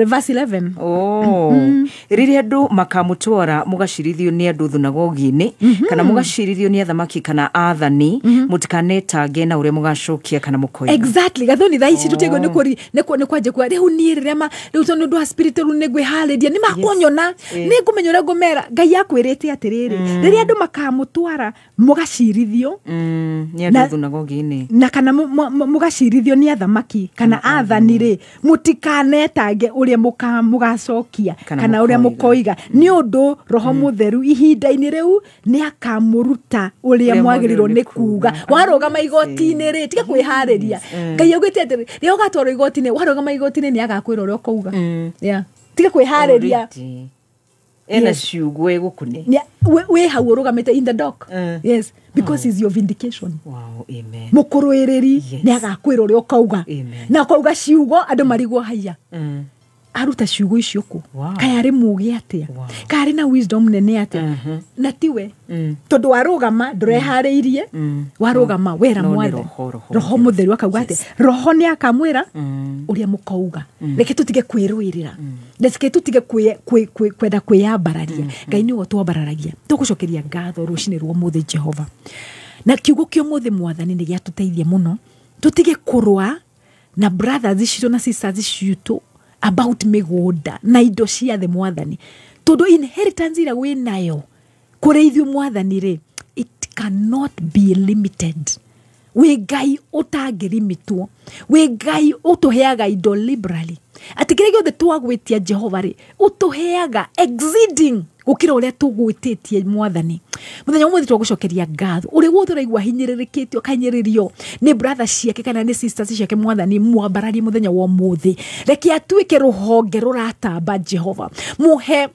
verse 11. Riri andu makamutwara mugacirithio ni andu thunagogi-inĩ kana mugacirithio ni athamaki kana athani mutikanetangĩ na uria mugacokia kana mukoiga. Exactly. Gathoni thaa ici tutego ni kwanje kwa riu ni rirema riu tondu ndu spiritual ni gwihariria ni makonyona ni ngumenyora ngumera Ngai akwirite atiriri riri andu makamutwara mugacirithio ni andu thunagogi-inĩ na kana mugacirithio ni athamaki kana athani ri mutikanetangĩ uria mugacokia kana uria mukoiga ni undu roho mutheru ihinda-inĩ riu ni akamuruta uria mwagirirwo ni kuga warugama igoti-inĩ ri tiga kwihariria Ngai augite atiri ri ugatwarwo igoti-inĩ warugama igoti-inĩ ni agakwira uria ukauga tiga kwihariria ena ciugo egukune we hau urugamite in the dock. Yes, because is your vindication. Wow, amen. Mukuruiriri ni agakwira uria ukauga na ukauga ciugo andu marigwo haya aruta ciugo icio ku kaya ari mugi atia kari na wisdom nene atia na tiwe tondu warugama ndurehariirie warugama wera mwathe roho mutheru akauga atia roho ni akamwira uria mukauga reke tutige kwirwirira reke tutige kwenda kwiyambararia Ngai ni twambararagia tugucokeria ngatho rucini rwa muthe Jehova na kiugo kio muthe mwathani ni giatuteithie muno tutige kurwa na brothers citu na sisters citu about migunda na indo cia the mwathani tondu inheritance ira we nayo kureithio mwathani ri it cannot be limited. We Ngai utangirimitwo we Ngai utuheaga indo liberally atikire giothe twagwitia Jehova ri utuheaga exceeding gukira uria tugwititie mwathani muthenya umwe twagucokeria ngatho uri wothe raigwa hinyiririkitio kanyiririo ni brother ciake kana ni sisters ciake mwathani mwambarari muthenya wa muthi reke atuike ruhonge ruratamba Jehova muhe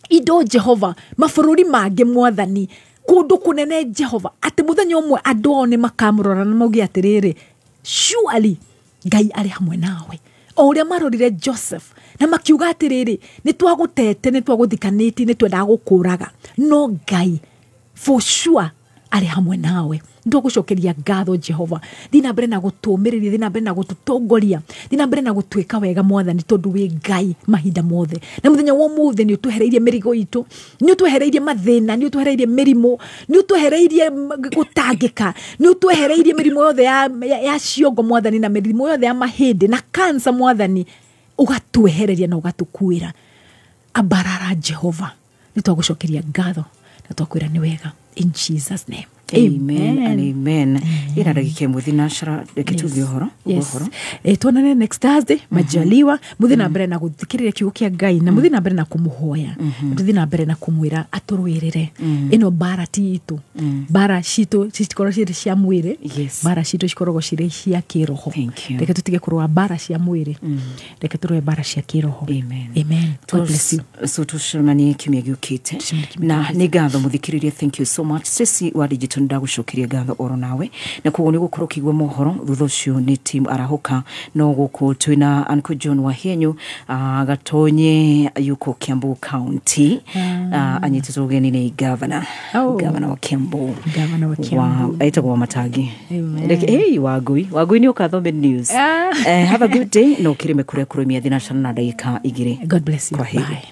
indo Jehova mabururi mangi mwathani kundu kunene Jehova ati muthenya umwe andu one makamurora na maugi atiriri surely Ngai ari hamwe nawe o uria marorire Joseph na makiuga atiriri ni twagutete ni twaguthikaniti ni twenda gukuraga no Ngai for sure ari hamwe nawe ndogucokeria ngatho Jehova thina mbere na gutumiriria thina mbere na gututongoria thina mbere na gutwika wega mwathani tondu we Ngai mahinda mothe na muthenya wa muthe ni utuhereirie mirigo itu ni utuhereirie mathina ni utuhereirie mirimo ni utuhereirie gutangika ni utuhereirie mirimo yothe ya ciongo mwathani na mirimo yothe ya mahindi na cancer mwathani ugatuehereria na ugatukuira abarara Jehova ni twagucokeria ngatho na twakwira ni wega in Jesus name. Amen and amen. Ina ndagika imwe thinashara reke tuge uhoro uhoro tuonane next Thursday majaliwa muthi na mbere na guthikiriria kiugo kia Ngai na muthi na mbere na kumuhoya muthi na mbere na kumwira aturwirire ino bara titu bara citu cikorwo ciri cia mwiri bara citu cikorwo ciri cia kiroho reke tutige kurwa bara cia mwiri reke turwe bara cia kiroho. Amen. God bless you. So tushimanie kimya giukite na ni ngatho muthikiririe. Thank you so much sisi wa digital ndagucokeria ngatho oro nawe na kugo ni gukorwo kigwa mohoro thutha ucio ni team arahoka no guku twina Uncle John Wahenyu gatonye yuko Kiambu County anyititwo geni ni governor wa Kiambu aitagwo Matagi. Hey Wagui ni ukathome news. Have a good day no kirime kuria kurumia thina shana na dakika 2. God bless you. Bye.